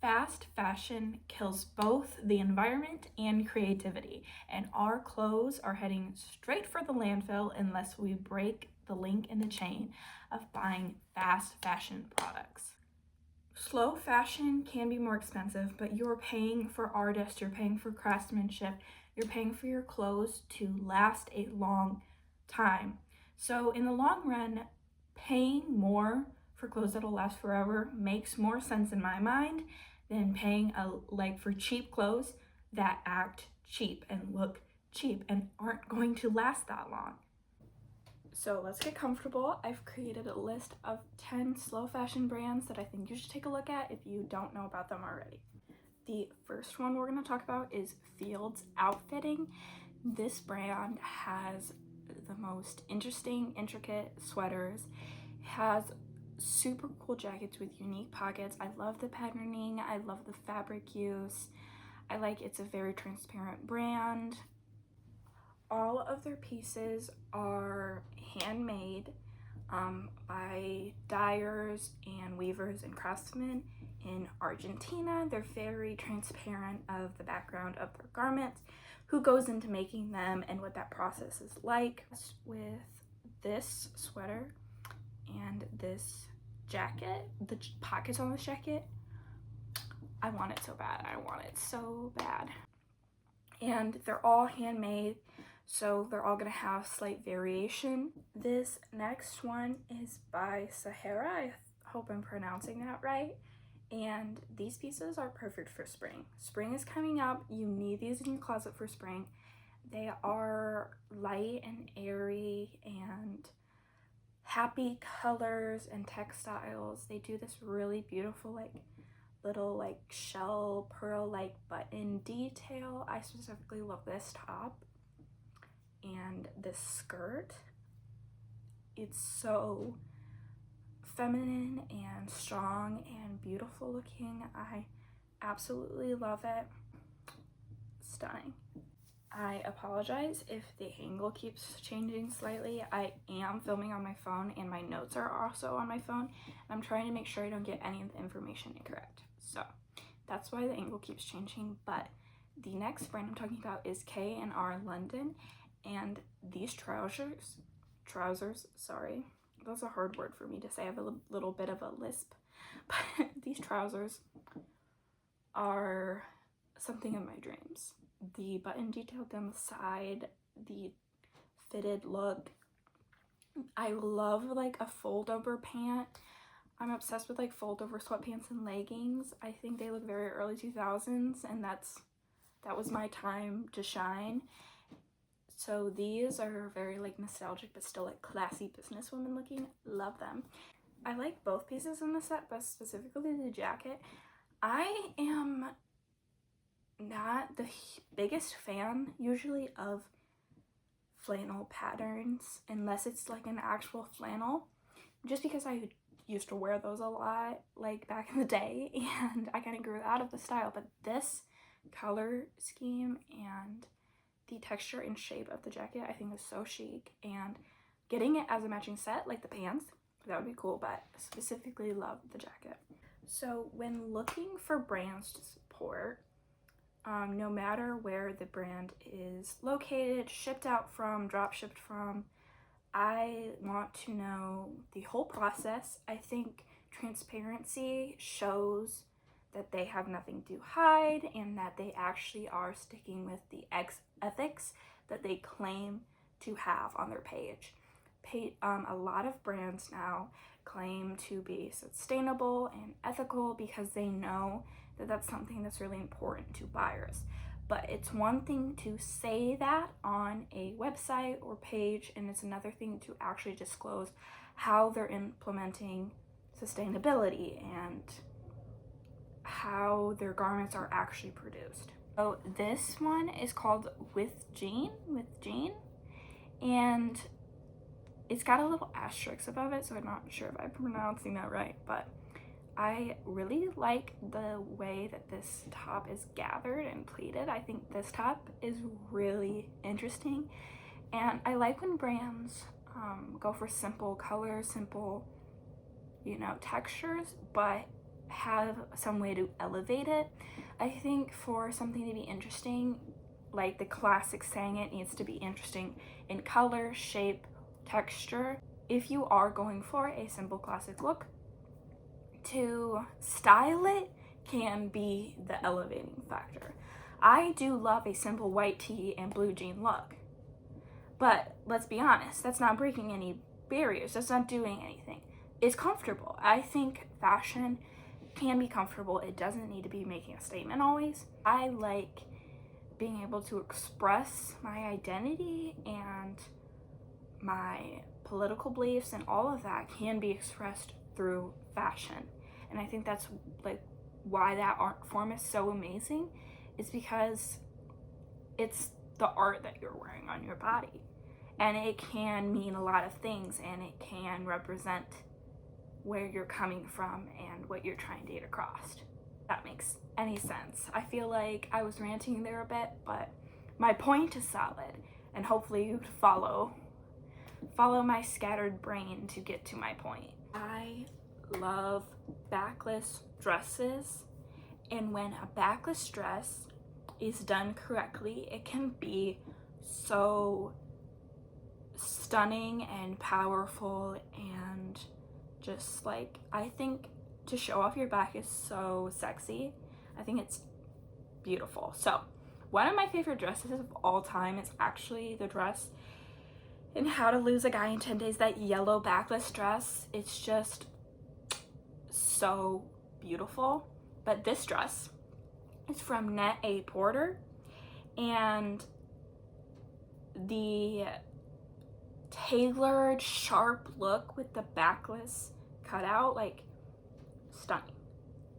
Fast fashion kills both the environment and creativity, and our clothes are heading straight for the landfill unless we break the link in the chain of buying fast fashion products. Slow fashion can be more expensive, but you're paying for artists, you're paying for craftsmanship, you're paying for your clothes to last a long time. So in the long run, paying more for clothes that'll last forever makes more sense in my mind than paying for cheap clothes that act cheap and look cheap and aren't going to last that long. So let's get comfortable. I've created a list of 10 slow fashion brands that I think you should take a look at if you don't know about them already. The first one we're going to talk about is Fields Outfitting. This brand has the most interesting, intricate sweaters. It has super cool jackets with unique pockets. I love the patterning. I love the fabric use. It's a very transparent brand. All of their pieces are handmade by dyers and weavers and craftsmen in Argentina. They're very transparent of the background of their garments, who goes into making them, and what that process is like. With this sweater and this jacket, the pockets on this jacket, I want it so bad. I want it so bad. And they're all handmade, so they're all gonna have slight variation. This next one is by Sahara. I hope I'm pronouncing that right. And these pieces are perfect for spring. Spring is coming up. You need these in your closet for spring. They are light and airy and happy colors and textiles. They do this really beautiful little shell pearl button detail. I specifically love this top and this skirt. It's so feminine and strong and beautiful looking. I absolutely love it. Stunning. I apologize if the angle keeps changing slightly. I am filming on my phone and my notes are also on my phone. I'm trying to make sure I don't get any of the information incorrect. So that's why the angle keeps changing. But the next brand I'm talking about is K&R London, and these trousers, sorry, that's a hard word for me to say. I have a little bit of a lisp, but these trousers are something of my dreams. The button detail down the side, the fitted look. I love a fold over pant. I'm obsessed with fold over sweatpants and leggings. I think they look very early 2000s, and that was my time to shine. So these are very nostalgic but still classy businesswoman looking. Love them. I like both pieces in the set, but specifically the jacket. I am not the biggest fan usually of flannel patterns unless it's an actual flannel, just because I used to wear those a lot back in the day, and I kind of grew out of the style. But this color scheme and the texture and shape of the jacket I think is so chic, and getting it as a matching set like the pants, that would be cool, but I specifically love the jacket. So when looking for brands to support, no matter where the brand is located, shipped out from, drop shipped from, I want to know the whole process. I think transparency shows that they have nothing to hide and that they actually are sticking with the ethics that they claim to have on their page. A lot of brands now claim to be sustainable and ethical because they know that that's something that's really important to buyers. But it's one thing to say that on a website or page, and it's another thing to actually disclose how they're implementing sustainability and how their garments are actually produced. So this one is called With Jean, and it's got a little asterisk above it, so I'm not sure if I'm pronouncing that right, but I really like the way that this top is gathered and pleated. I think this top is really interesting, and I like when brands go for simple colors, simple, textures, but have some way to elevate it. I think for something to be interesting, like the classic saying, it needs to be interesting in color, shape, texture. If you are going for a simple classic look, to style it can be the elevating factor. I do love a simple white tee and blue jean look, but let's be honest, that's not breaking any barriers, that's not doing anything. It's comfortable. I think fashion can be comfortable. It doesn't need to be making a statement always. I like being able to express my identity, and my political beliefs and all of that can be expressed through fashion. And I think that's like why that art form is so amazing, is because it's the art that you're wearing on your body, and it can mean a lot of things, and it can represent where you're coming from and what you're trying to get across. That makes any sense. I feel like I was ranting there a bit, but my point is solid, and hopefully you follow my scattered brain to get to my point. I love backless dresses, and when a backless dress is done correctly, it can be so stunning and powerful, and just like, I think to show off your back is so sexy. I think it's beautiful. So one of my favorite dresses of all time is actually the dress in How to Lose a Guy in 10 Days, that yellow backless dress. It's just so beautiful. But this dress is from Net A Porter, and the tailored sharp look with the backless cutout, like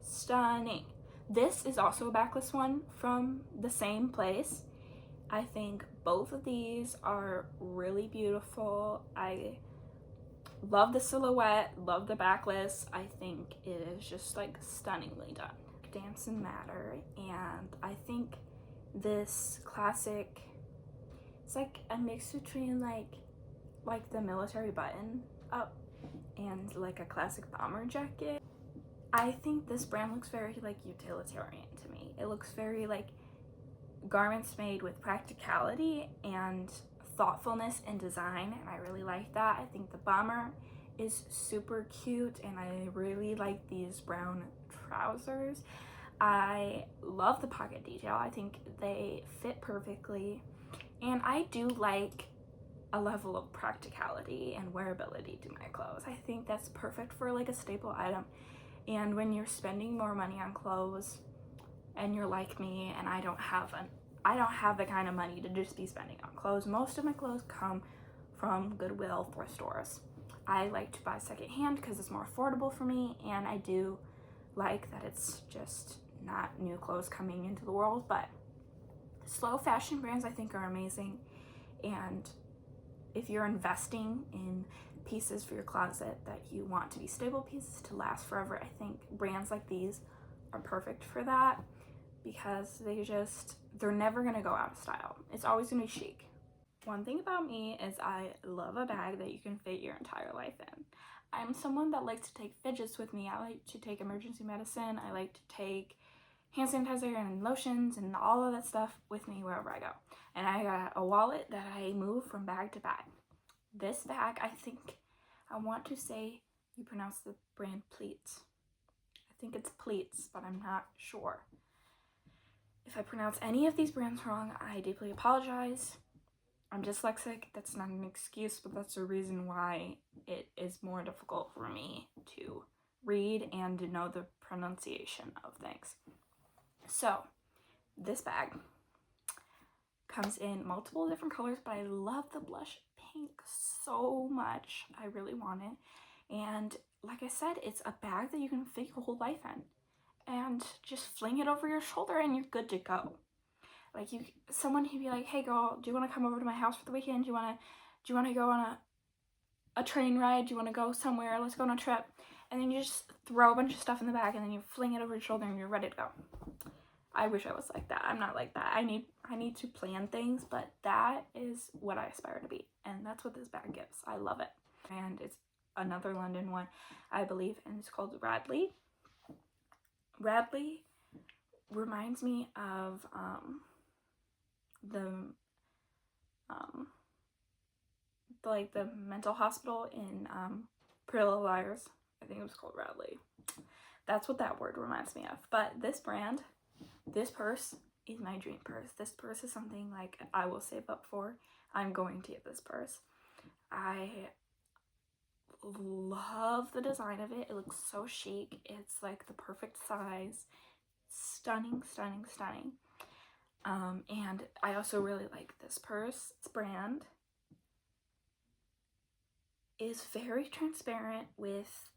stunning. This is also a backless one from the same place. I think both of these are really beautiful. I love the silhouette, love the backless. I think it is just like stunningly done. Dance and Matter, and I think this classic, it's like a mix between like the military button up and like a classic bomber jacket. I think this brand looks very like utilitarian to me. It looks very like garments made with practicality and thoughtfulness in design, and I really like that. I think the bomber is super cute, and I really like these brown trousers. I love the pocket detail. I think they fit perfectly, and I do like a level of practicality and wearability to my clothes. I think that's perfect for like a staple item. And when you're spending more money on clothes, and you're like me, and I don't have the kind of money to just be spending on clothes. Most of my clothes come from Goodwill, thrift stores. I like to buy secondhand because it's more affordable for me, and I do like that it's just not new clothes coming into the world. But slow fashion brands I think are amazing, and if you're investing in pieces for your closet that you want to be stable pieces to last forever, I think brands like these are perfect for that, because they're never gonna go out of style. It's always gonna be chic. One thing about me is I love a bag that you can fit your entire life in. I'm someone that likes to take fidgets with me. I like to take emergency medicine. I like to take hand sanitizer and lotions and all of that stuff with me wherever I go. And I got a wallet that I move from bag to bag. This bag, I want to say you pronounce the brand Pleats. I think it's Pleats, but I'm not sure. If I pronounce any of these brands wrong, I deeply apologize. I'm dyslexic. That's not an excuse, but that's the reason why it is more difficult for me to read and to know the pronunciation of things. So this bag comes in multiple different colors, but I love the blush pink so much. I really want it. And like I said, it's a bag that you can fit your whole life in, and just fling it over your shoulder and you're good to go. Like someone could be like, hey girl, do you want to come over to my house for the weekend? Do you want to go on a train ride? Do you want to go somewhere? Let's go on a trip. And then you just throw a bunch of stuff in the bag, and then you fling it over your shoulder and you're ready to go. I wish I was like that. I'm not like that. I need to plan things, but that is what I aspire to be, and that's what this bag gives. I love it. And it's another London one, I believe, and it's called Radley. Radley reminds me of the like the mental hospital in Pretty Little Liars. I think it was called Radley. That's what that word reminds me of. But this brand, this purse is my dream purse. This purse is something like I will save up for. I'm going to get this purse. I love the design of it. It looks so chic. It's like the perfect size. Stunning, stunning, stunning. And I also really like this purse. Its brand is very transparent with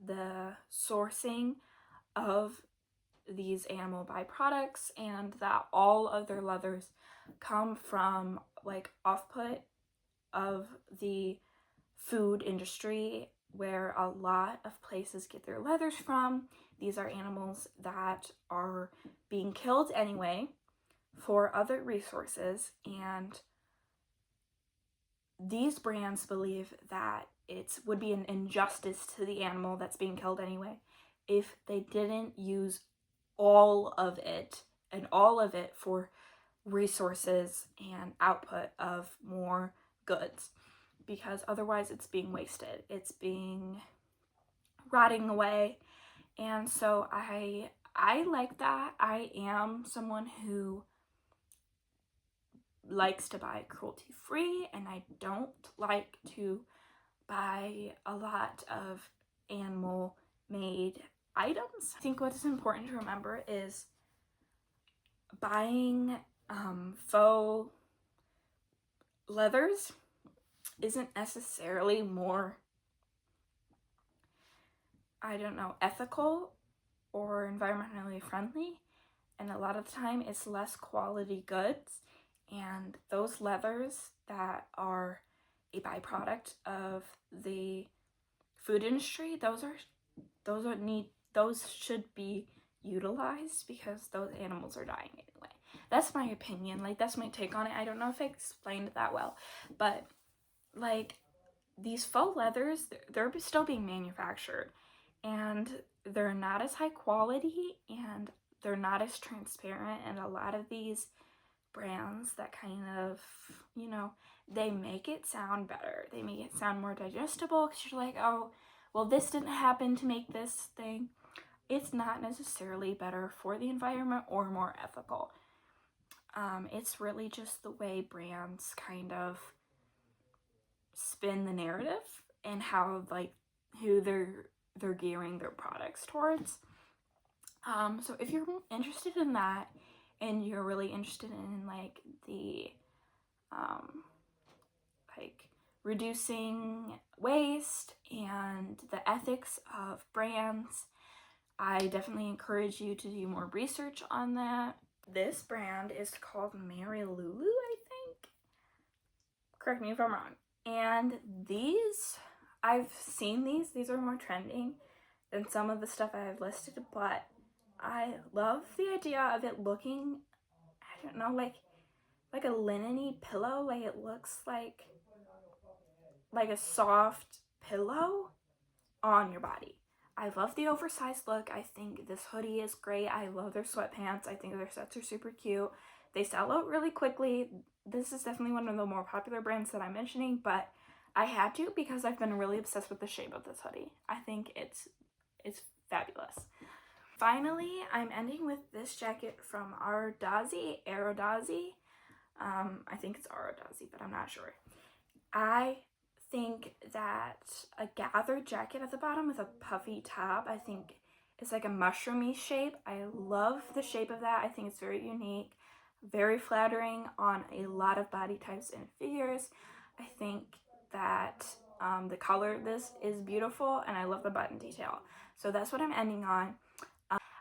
the sourcing of these animal byproducts, and that all of their leathers come from like offput of the food industry, where a lot of places get their leathers from. These are animals that are being killed anyway for other resources, and these brands believe that it would be an injustice to the animal that's being killed anyway if they didn't use all of it and all of it for resources and output of more goods, because otherwise it's being wasted, it's being rotting away. And so I like that. I am someone who likes to buy cruelty free, and I don't like to buy a lot of animal made items. I think what is important to remember is buying faux leathers isn't necessarily more, I don't know, ethical or environmentally friendly, and a lot of the time it's less quality goods. And those leathers that are a byproduct of the food industry, those should be utilized, because those animals are dying anyway. That's my opinion. Like, that's my take on it. I don't know if I explained it that well, but like these faux leathers, they're still being manufactured, and they're not as high quality, and they're not as transparent. And a lot of these brands that kind of, you know, they make it sound better. They make it sound more digestible, because you're like, oh, well, this didn't happen to make this thing. It's not necessarily better for the environment or more ethical. It's really just the way brands kind of spin the narrative and how, like, who they're gearing their products towards. So if you're interested in that, and you're really interested in like the like reducing waste and the ethics of brands, I definitely encourage you to do more research on that. This brand is called Mary Lulu, I think. Correct me if I'm wrong. And these, I've seen these are more trending than some of the stuff I have listed, but I love the idea of it looking, I don't know, like a linen-y pillow. Like, it looks like a soft pillow on your body. I love the oversized look. I think this hoodie is great. I love their sweatpants. I think their sets are super cute. They sell out really quickly. This is definitely one of the more popular brands that I'm mentioning, but I had to, because I've been really obsessed with the shape of this hoodie. I think it's fabulous. Finally, I'm ending with this jacket from Aerodazzi. I think it's Aerodazzi, but I'm not sure. I think that a gathered jacket at the bottom with a puffy top, I think it's like a mushroomy shape. I love the shape of that. I think it's very unique, very flattering on a lot of body types and figures. I think that the color of this is beautiful, and I love the button detail. So that's what I'm ending on.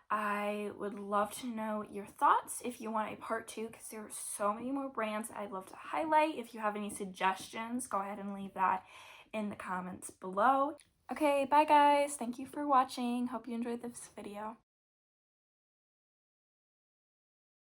I would love to know your thoughts if you want a part 2, because there are so many more brands I'd love to highlight. If you have any suggestions, go ahead and leave that in the comments below. Okay, bye guys. Thank you for watching. Hope you enjoyed this video.